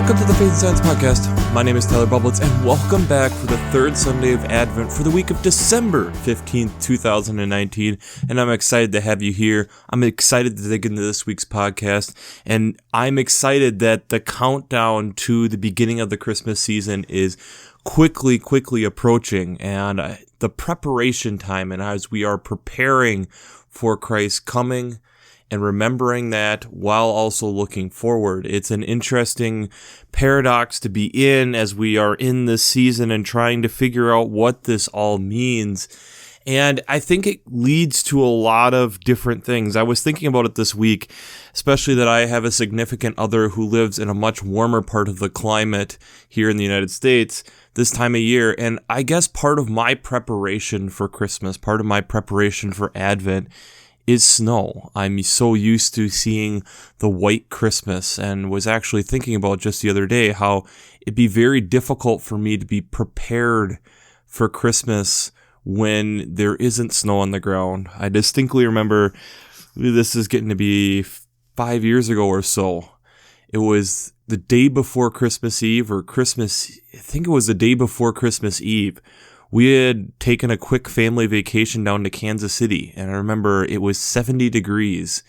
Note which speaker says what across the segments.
Speaker 1: welcome to the Faith and Science Podcast. My name is Tyler Bublitz, and welcome back for the third Sunday of Advent for the week of December 15th, 2019, and I'm excited to have you here. I'm excited to dig into this week's podcast, and I'm excited that the countdown to the beginning of the Christmas season is quickly approaching, and the preparation time, and as we are preparing for Christ's coming, and remembering that while also looking forward. It's an interesting paradox to be in as we are in this season and trying to figure out what this all means. And I think it leads to a lot of different things. I was thinking about it this week, especially that I have a significant other who lives in a much warmer part of the climate here in the United States this time of year. And I guess part of my preparation for Christmas, part of my preparation for Advent is snow. I'm so used to seeing the white Christmas, and was actually thinking about just the other day how it'd be very difficult for me to be prepared for Christmas when there isn't snow on the ground. I distinctly remember, this is getting to be 5 years ago or so. It was the day before Christmas Eve, or Christmas, I think it was the day before Christmas Eve. We had taken a quick family vacation down to Kansas City, and I remember it was 70 degrees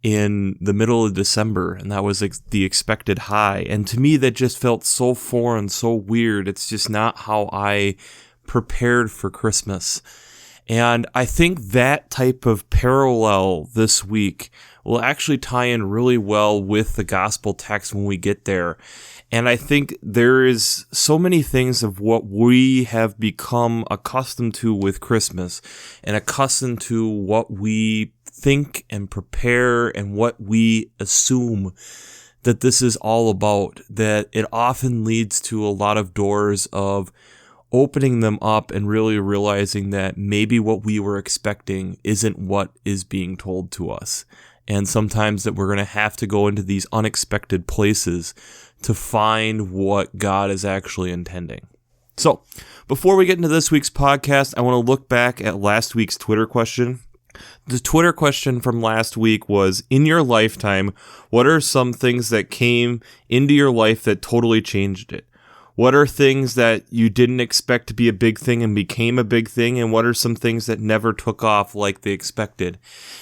Speaker 1: in the middle of December, and that was the expected high. And to me, that just felt so foreign, so weird. It's just not how I prepared for Christmas. And I think that type of parallel this week will actually tie in really well with the gospel text when we get there. And I think there is so many things of what we have become accustomed to with Christmas, and accustomed to what we think and prepare and what we assume that this is all about, that it often leads to a lot of doors of opening them up and really realizing that maybe what we were expecting isn't what is being told to us. And sometimes that we're going to have to go into these unexpected places to find what God is actually intending. So, before we get into this week's podcast, I want to look back at last week's Twitter question. The Twitter question from last week was, in your lifetime, what are some things that came into your life that totally changed it? What are things that you didn't expect to be a big thing and became a big thing? And what are some things that never took off like they expected?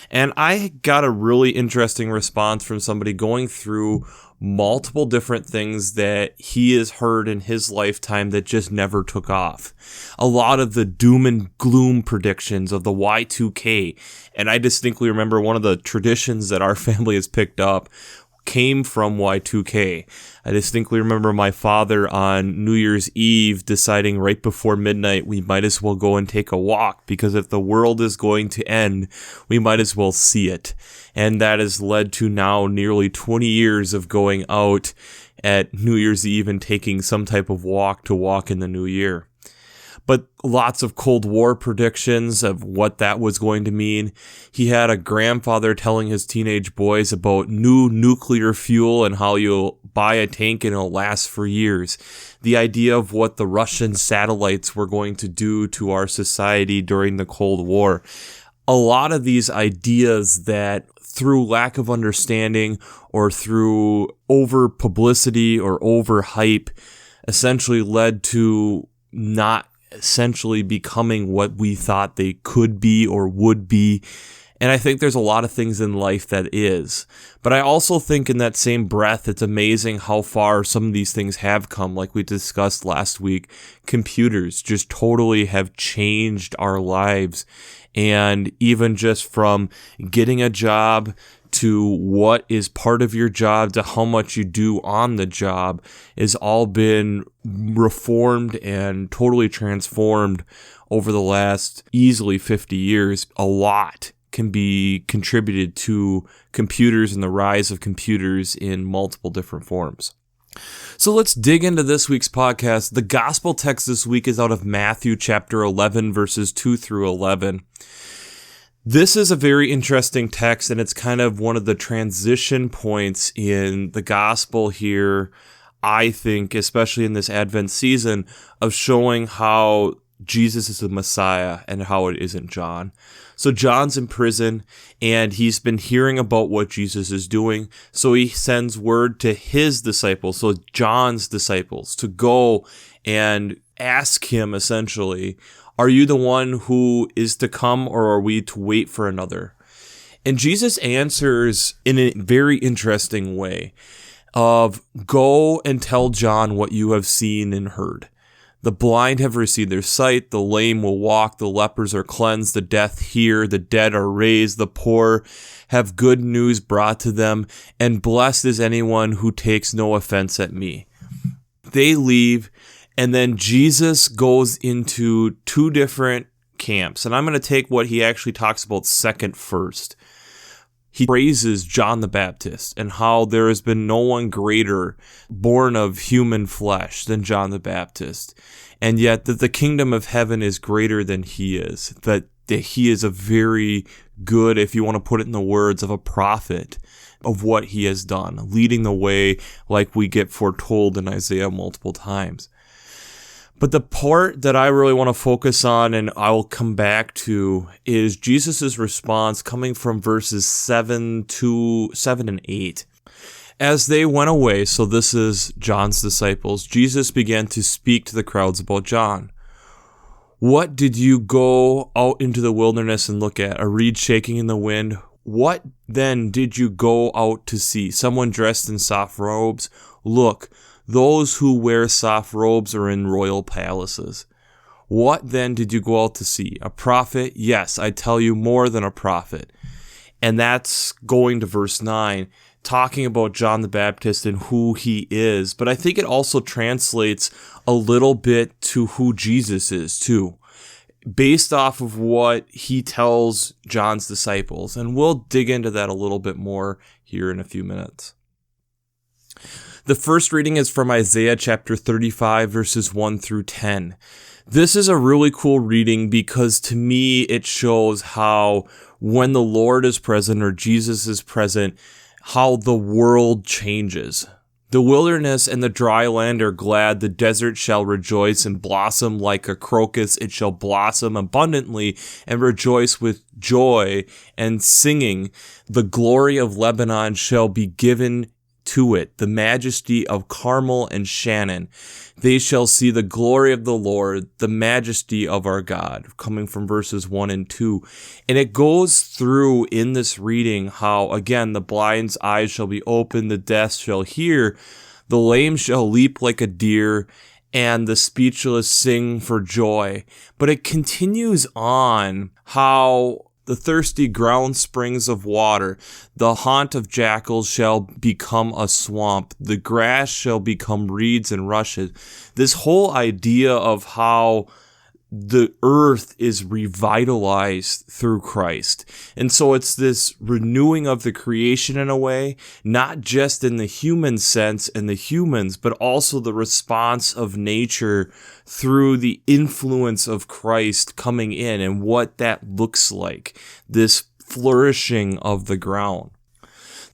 Speaker 1: And I got a really interesting response from somebody going through multiple different things that he has heard in his lifetime that just never took off. A lot of the doom and gloom predictions of the Y2K. And I distinctly remember one of the traditions that our family has picked up came from Y2K. I distinctly remember my father on New Year's Eve deciding right before midnight we might as well go and take a walk, because if the world is going to end, we might as well see it. And that has led to now nearly 20 years of going out at New Year's Eve and taking some type of walk to walk in the new year. But lots of Cold War predictions of what that was going to mean. He had a grandfather telling his teenage boys about new nuclear fuel and how you'll buy a tank and it'll last for years. The idea of what the Russian satellites were going to do to our society during the Cold War. A lot of these ideas that, through lack of understanding or through over publicity or over hype, essentially led to not essentially becoming what we thought they could be or would be. And I think there's a lot of things in life that is. But I also think in that same breath, it's amazing how far some of these things have come. Like we discussed last week, computers just totally have changed our lives. And even just from getting a job to what is part of your job to how much you do on the job has all been reformed and totally transformed over the last easily 50 years. A lot can be contributed to computers and the rise of computers in multiple different forms. So let's dig into this week's podcast. The gospel text this week is out of Matthew chapter 11, verses 2 through 11. This is a very interesting text, and it's kind of one of the transition points in the gospel here, I think, especially in this Advent season, of showing how Jesus is the Messiah and how it isn't John. So John's in prison, and he's been hearing about what Jesus is doing. So he sends word to his disciples, so John's disciples, to go and ask him, essentially, are you the one who is to come, or are we to wait for another? And Jesus answers in a very interesting way of, go and tell John what you have seen and heard. The blind have received their sight, the lame will walk, the lepers are cleansed, the deaf hear, the dead are raised, the poor have good news brought to them, and blessed is anyone who takes no offense at me. They leave, and then Jesus goes into two different camps, and I'm going to take what he actually talks about second first. He praises John the Baptist and how there has been no one greater born of human flesh than John the Baptist. And yet that the kingdom of heaven is greater than he is. That he is a very good, if you want to put it in the words of a prophet, of what he has done, leading the way like we get foretold in Isaiah multiple times. But the part that I really want to focus on, and I will come back to, is Jesus' response coming from verses 7 and 8. As they went away, so this is John's disciples, Jesus began to speak to the crowds about John. What did you go out into the wilderness and look at? A reed shaking in the wind? What then did you go out to see? Someone dressed in soft robes? Look, those who wear soft robes are in royal palaces. What then did you go out to see? A prophet? Yes, I tell you, more than a prophet. And that's going to verse 9, talking about John the Baptist and who he is. But I think it also translates a little bit to who Jesus is too, based off of what he tells John's disciples. And we'll dig into that a little bit more here in a few minutes. The first reading is from Isaiah chapter 35, verses 1 through 10. This is a really cool reading because to me it shows how when the Lord is present or Jesus is present, how the world changes. The wilderness and the dry land are glad. The desert shall rejoice and blossom like a crocus. It shall blossom abundantly and rejoice with joy and singing. The glory of Lebanon shall be given to it, the majesty of Carmel and Shannon. They shall see the glory of the Lord, the majesty of our God, coming from verses 1 and 2. And it goes through in this reading how, again, the blind's eyes shall be opened, the deaf shall hear, the lame shall leap like a deer, and the speechless sing for joy. But it continues on how the thirsty ground springs of water, the haunt of jackals shall become a swamp, the grass shall become reeds and rushes. This whole idea of how the earth is revitalized through Christ. And so it's this renewing of the creation in a way, not just in the human sense and the humans, but also the response of nature through the influence of Christ coming in and what that looks like, this flourishing of the ground.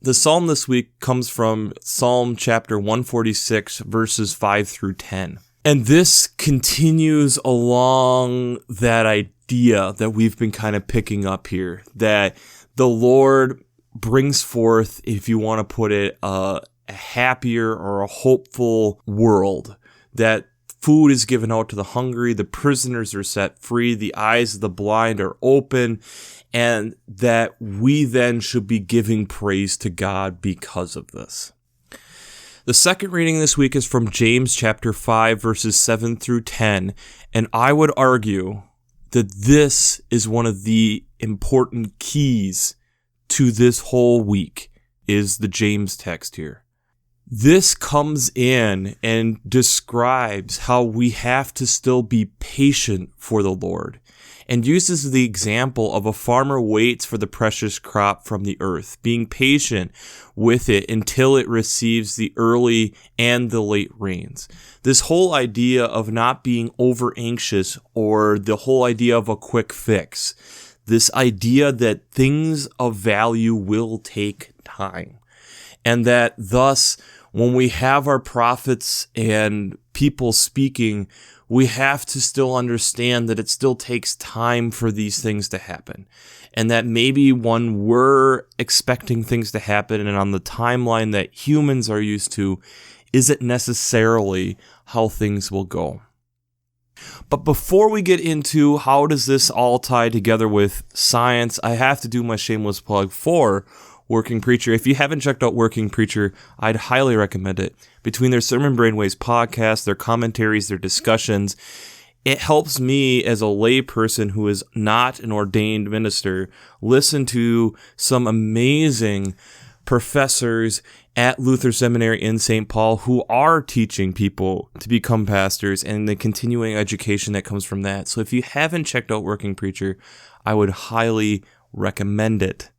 Speaker 1: The psalm this week comes from Psalm chapter 146, verses 5 through 10. And this continues along that idea that we've been kind of picking up here, that the Lord brings forth, if you want to put it, a happier or a hopeful world, that food is given out to the hungry, the prisoners are set free, the eyes of the blind are open, and that we then should be giving praise to God because of this. The second reading this week is from James chapter 5, verses 7 through 10, and I would argue that this is one of the important keys to this whole week, is the James text here. This comes in and describes how we have to still be patient for the Lord, and uses the example of a farmer waits for the precious crop from the earth, being patient with it until it receives the early and the late rains. This whole idea of not being over anxious, or the whole idea of a quick fix, this idea that things of value will take time, and that thus when we have our prophets and people speaking, we have to still understand that it still takes time for these things to happen. And that maybe when we're expecting things to happen and on the timeline that humans are used to, isn't necessarily how things will go. But before we get into how does this all tie together with science, I have to do my shameless plug for Working Preacher. If you haven't checked out Working Preacher, I'd highly recommend it. Between their Sermon Brainwaves podcast, their commentaries, their discussions, it helps me as a lay person who is not an ordained minister listen to some amazing professors at Luther Seminary in St. Paul who are teaching people to become pastors and the continuing education that comes from that. So if you haven't checked out Working Preacher, I would highly recommend it.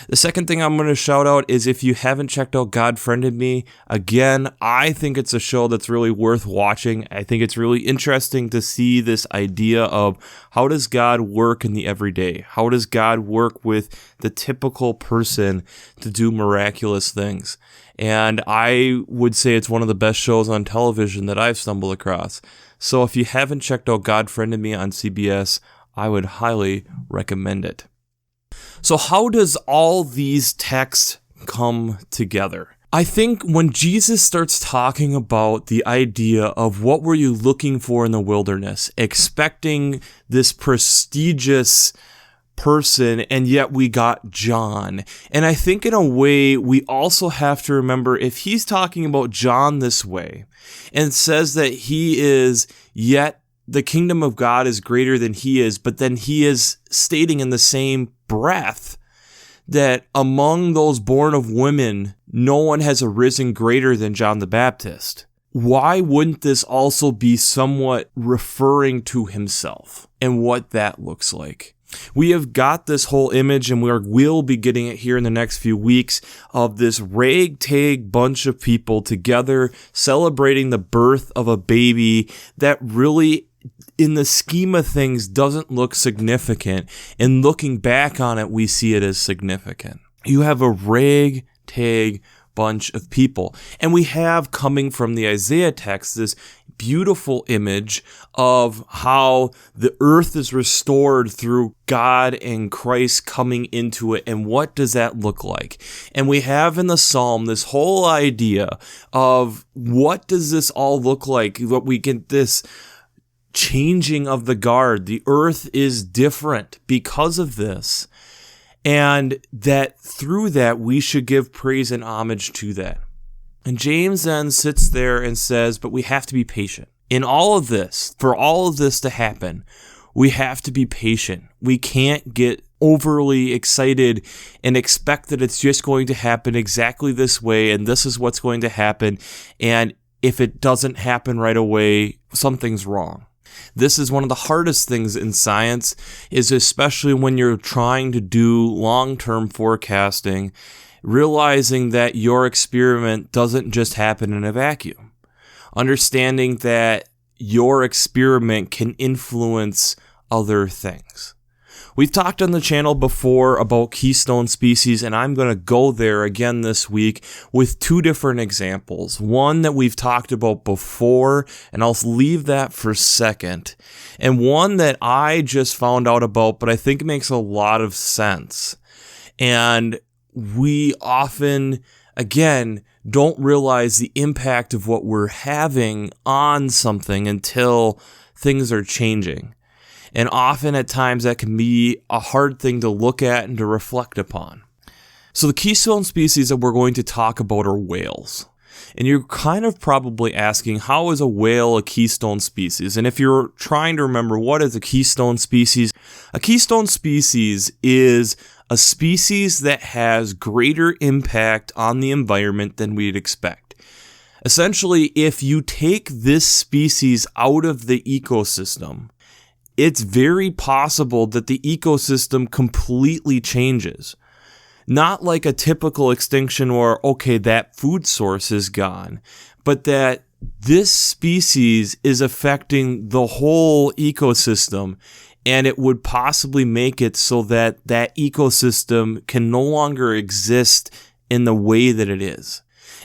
Speaker 1: The second thing I'm going to shout out is if you haven't checked out God Friended Me, again, I think it's a show that's really worth watching. I think it's really interesting to see this idea of how does God work in the everyday? How does God work with the typical person to do miraculous things? And I would say it's one of the best shows on television that I've stumbled across. So if you haven't checked out God Friended Me on CBS, I would highly recommend it. So how does all these texts come together? I think when Jesus starts talking about the idea of what were you looking for in the wilderness, expecting this prestigious person, and yet we got John. And I think in a way, we also have to remember if he's talking about John this way and says that he is yet the kingdom of God is greater than he is, but then he is stating in the same breath that among those born of women, no one has arisen greater than John the Baptist. Why wouldn't this also be somewhat referring to himself and what that looks like? We have got this whole image, and we'll be getting it here in the next few weeks, of this ragtag bunch of people together celebrating the birth of a baby that really, in the scheme of things, doesn't look significant. And looking back on it, we see it as significant. You have a ragtag bunch of people. And we have, coming from the Isaiah text, this beautiful image of how the earth is restored through God and Christ coming into it. And what does that look like? And we have in the Psalm this whole idea of what does this all look like? What we get this changing of the guard. The earth is different because of this. And that through that, we should give praise and homage to that. And James then sits there and says, but we have to be patient. In all of this, for all of this to happen, we have to be patient. We can't get overly excited and expect that it's just going to happen exactly this way, and this is what's going to happen. And if it doesn't happen right away, something's wrong. This is one of the hardest things in science, is especially when you're trying to do long-term forecasting, realizing that your experiment doesn't just happen in a vacuum. Understanding that your experiment can influence other things. We've talked on the channel before about keystone species, and I'm going to go there again this week with two different examples. One that we've talked about before, and I'll leave that for second. And one that I just found out about, but I think makes a lot of sense. And we often, again, don't realize the impact of what we're having on something until things are changing. And often at times that can be a hard thing to look at and to reflect upon. So the keystone species that we're going to talk about are whales. And you're kind of probably asking, how is a whale a keystone species? And if you're trying to remember what is a keystone species is a species that has greater impact on the environment than we'd expect. Essentially, if you take this species out of the ecosystem, it's very possible that the ecosystem completely changes. Not like a typical extinction where, okay, that food source is gone, but that this species is affecting the whole ecosystem, and it would possibly make it so that that ecosystem can no longer exist in the way that it is.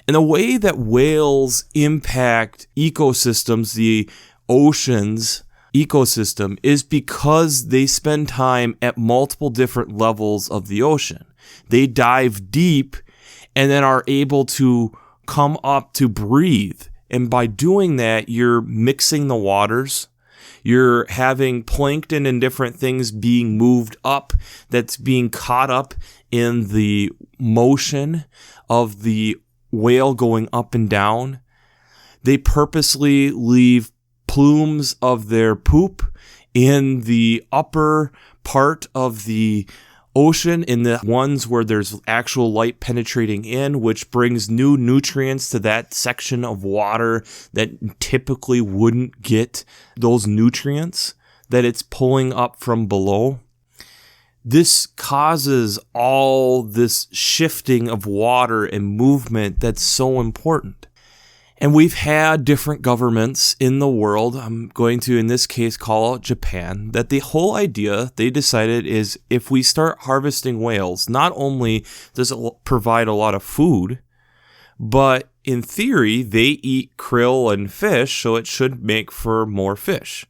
Speaker 1: And the way that whales impact ecosystems, the ocean's ecosystem is because they spend time at multiple different levels of the ocean. They dive deep and then are able to come up to breathe. And by doing that, you're mixing the waters. You're having plankton and different things being moved up that's being caught up in the motion of the whale going up and down. They purposely leave plumes of their poop in the upper part of the ocean, in the ones where there's actual light penetrating in, which brings new nutrients to that section of water that typically wouldn't get those nutrients that it's pulling up from below. This causes all this shifting of water and movement that's so important. And we've had different governments in the world, I'm going to, in this case, call out Japan, that the whole idea they decided is if we start harvesting whales, not only does it provide a lot of food, but in theory, they eat krill and fish, so it should make for more fish.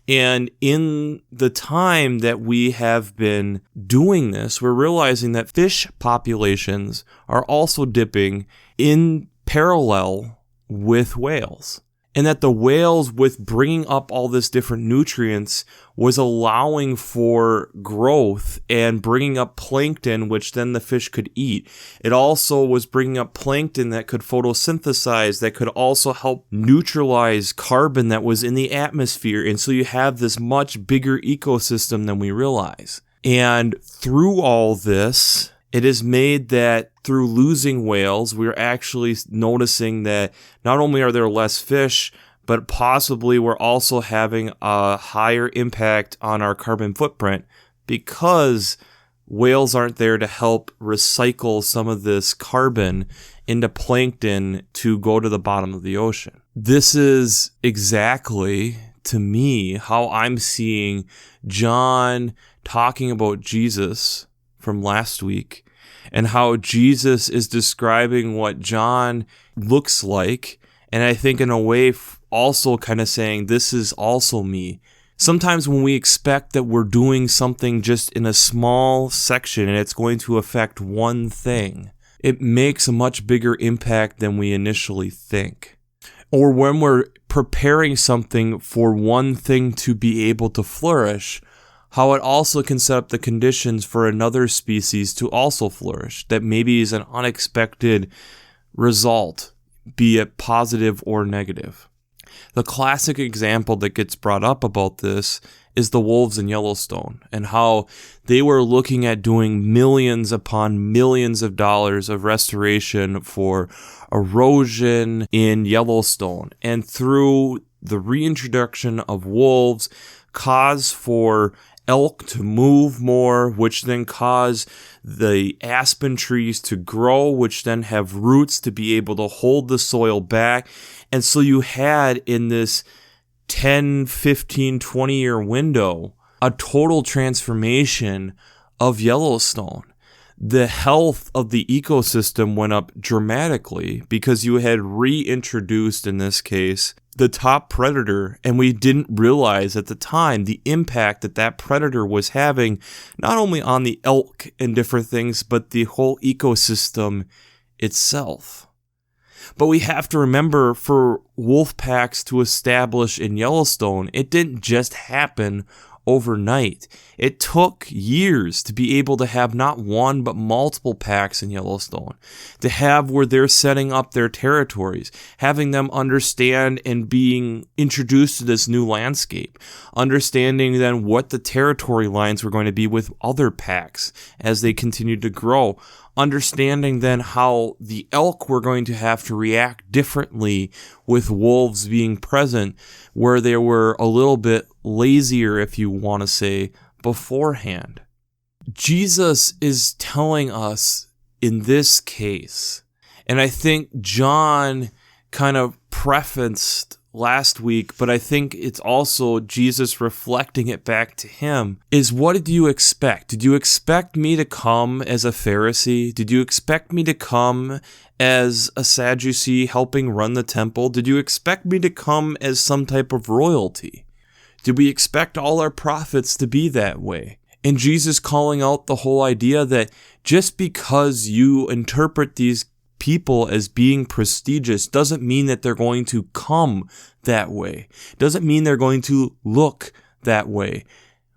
Speaker 1: And in the time that we have been doing this, we're realizing that fish populations are also dipping in parallel with whales, and that the whales, with bringing up all this different nutrients, was allowing for growth and bringing up plankton, which then the fish could eat. It also was bringing up plankton that could photosynthesize, that could also help neutralize carbon that was in the atmosphere, and so you have this much bigger ecosystem than we realize. And through all this, it is made that through losing whales, we're actually noticing that not only are there less fish, but possibly we're also having a higher impact on our carbon footprint because whales aren't there to help recycle some of this carbon into plankton to go to the bottom of the ocean. This is exactly, to me, how I'm seeing John talking about Jesus from last week, and how Jesus is describing what John looks like, and I think in a way also kind of saying, this is also me. Sometimes when we expect that we're doing something just in a small section and it's going to affect one thing, it makes a much bigger impact than we initially think. Or when we're preparing something for one thing to be able to flourish, how it also can set up the conditions for another species to also flourish, that maybe is an unexpected result, be it positive or negative. The classic example that gets brought up about this is the wolves in Yellowstone, and how they were looking at doing millions upon millions of dollars of restoration for erosion in Yellowstone. And through the reintroduction of wolves, cause for elk to move more, which then cause the aspen trees to grow, which then have roots to be able to hold the soil back. And so you had in this 10, 15, 20-year window a total transformation of Yellowstone. The health of the ecosystem went up dramatically because you had reintroduced, in this case, the top predator, and we didn't realize at the time the impact that that predator was having, not only on the elk and different things, but the whole ecosystem itself. But we have to remember, for wolf packs to establish in Yellowstone, it didn't just happen overnight. It took years to be able to have not one but multiple packs in Yellowstone, to have where they're setting up their territories, having them understand and being introduced to this new landscape, understanding then what the territory lines were going to be with other packs as they continued to grow, understanding then how the elk were going to have to react differently with wolves being present, where they were a little bit lazier, if you want to say, beforehand. Jesus is telling us in this case, and I think John kind of prefaced last week, but I think it's also Jesus reflecting it back to him, is what did you expect? Did you expect me to come as a Pharisee? Did you expect me to come as a Sadducee helping run the temple? Did you expect me to come as some type of royalty? Did we expect all our prophets to be that way? And Jesus calling out the whole idea that just because you interpret these people as being prestigious doesn't mean that they're going to come that way. Doesn't mean they're going to look that way.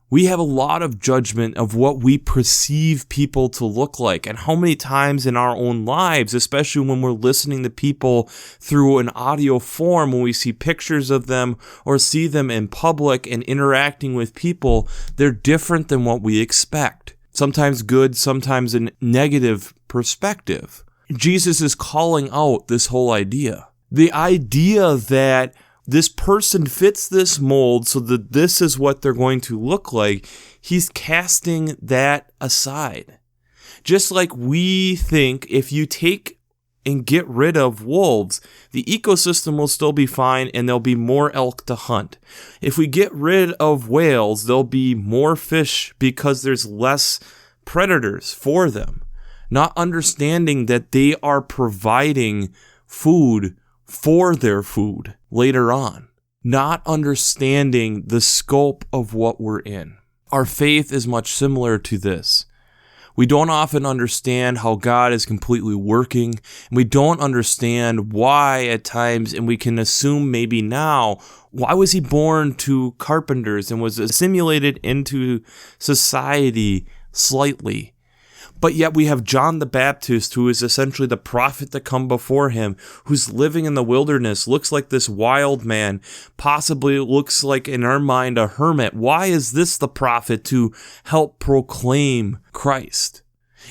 Speaker 1: We have a lot of judgment of what we perceive people to look like, and how many times in our own lives, especially when we're listening to people through an audio form, when we see pictures of them or see them in public and interacting with people, they're different than what we expect. Sometimes good, sometimes a negative perspective. Jesus is calling out this whole idea. The idea that this person fits this mold so that this is what they're going to look like, he's casting that aside. Just like we think if you take and get rid of wolves, the ecosystem will still be fine and there'll be more elk to hunt. If we get rid of whales, there'll be more fish because there's less predators for them. Not understanding that they are providing food for their food later on. Not understanding the scope of what we're in. Our faith is much similar to this. We don't often understand how God is completely working, and we don't understand why at times, and we can assume maybe now, why was he born to carpenters and was assimilated into society slightly? But yet we have John the Baptist, who is essentially the prophet to come before him, who's living in the wilderness, looks like this wild man, possibly looks like, in our mind, a hermit. Why is this the prophet to help proclaim Christ?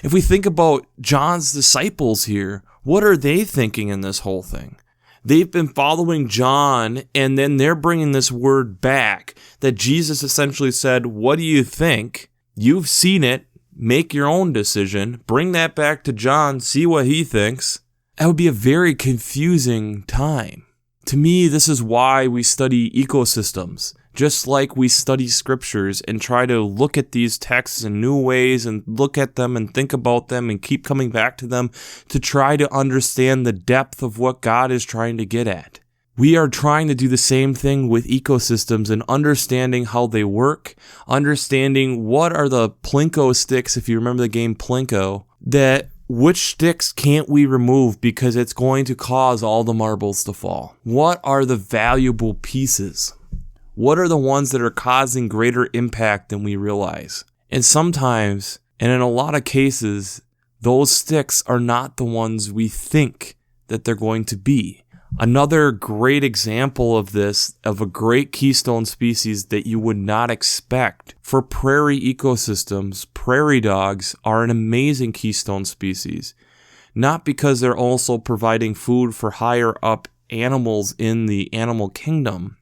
Speaker 1: If we think about John's disciples here, what are they thinking in this whole thing? They've been following John, and then they're bringing this word back that Jesus essentially said, what do you think? You've seen it. Make your own decision, bring that back to John, see what he thinks. That would be a very confusing time. To me, this is why we study ecosystems, just like we study scriptures and try to look at these texts in new ways and look at them and think about them and keep coming back to them to try to understand the depth of what God is trying to get at. We are trying to do the same thing with ecosystems and understanding how they work, understanding what are the Plinko sticks, if you remember the game Plinko, that which sticks can't we remove because it's going to cause all the marbles to fall. What are the valuable pieces? What are the ones that are causing greater impact than we realize? And sometimes, and in a lot of cases, those sticks are not the ones we think that they're going to be. Another great example of this, of a great keystone species that you would not expect. For prairie ecosystems, prairie dogs are an amazing keystone species. Not because they're also providing food for higher up animals in the animal kingdom,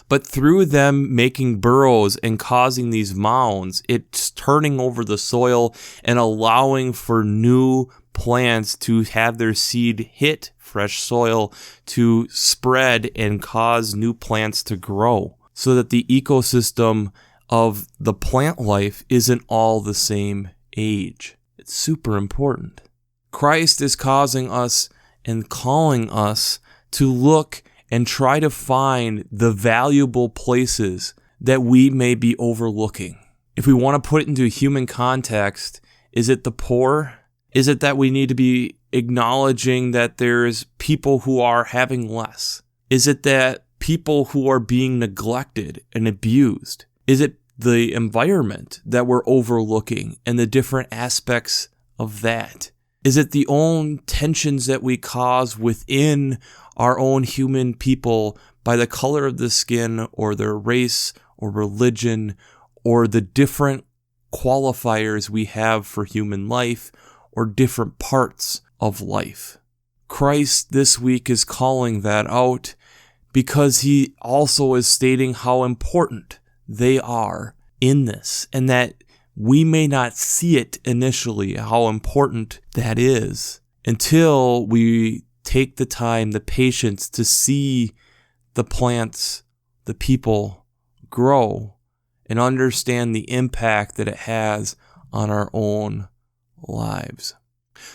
Speaker 1: but through them making burrows and causing these mounds, it's turning over the soil and allowing for new plants to have their seed hit fresh soil to spread and cause new plants to grow so that the ecosystem of the plant life isn't all the same age. It's super important. Christ is causing us and calling us to look and try to find the valuable places that we may be overlooking. If we want to put it into a human context, is it the poor? Is it that we need to be acknowledging that there's people who are having less? Is it that people who are being neglected and abused? Is it the environment that we're overlooking and the different aspects of that? Is it the own tensions that we cause within our own human people by the color of the skin or their race or religion or the different qualifiers we have for human life or different parts of life? Christ this week is calling that out because he also is stating how important they are in this, and that we may not see it initially, how important that is, until we take the time, the patience to see the plants, the people grow and understand the impact that it has on our own lives.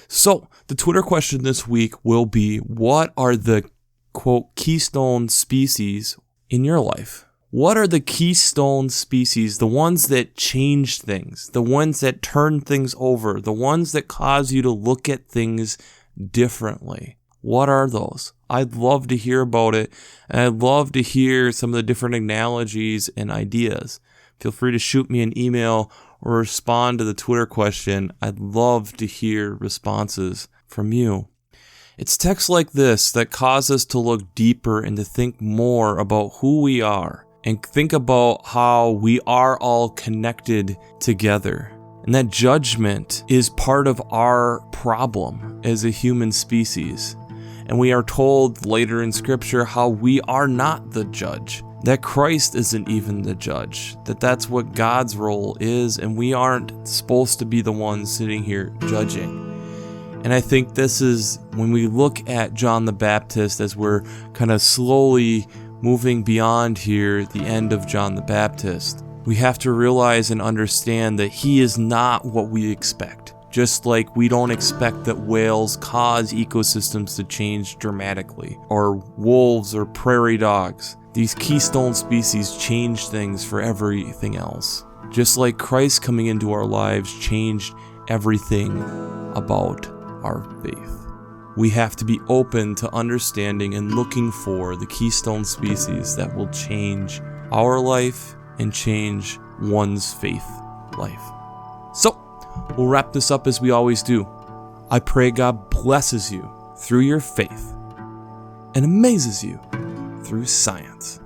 Speaker 1: So, the Twitter question this week will be, what are the, quote, keystone species in your life? What are the keystone species, the ones that change things, the ones that turn things over, the ones that cause you to look at things differently? What are those? I'd love to hear about it, and I'd love to hear some of the different analogies and ideas. Feel free to shoot me an email or respond to the Twitter question. I'd love to hear responses from you. It's texts like this that cause us to look deeper and to think more about who we are and think about how we are all connected together. And that judgment is part of our problem as a human species. And we are told later in Scripture how we are not the judge, that Christ isn't even the judge, that's what God's role is, and we aren't supposed to be the ones sitting here judging. And I think this is when we look at John the Baptist, as we're kind of slowly moving beyond here, the end of John the Baptist, we have to realize and understand that he is not what we expect. Just like we don't expect that whales cause ecosystems to change dramatically, or wolves or prairie dogs. These keystone species change things for everything else. Just like Christ coming into our lives changed everything about our faith. We have to be open to understanding and looking for the keystone species that will change our life and change one's faith life. So, we'll wrap this up as we always do. I pray God blesses you through your faith and amazes you through science.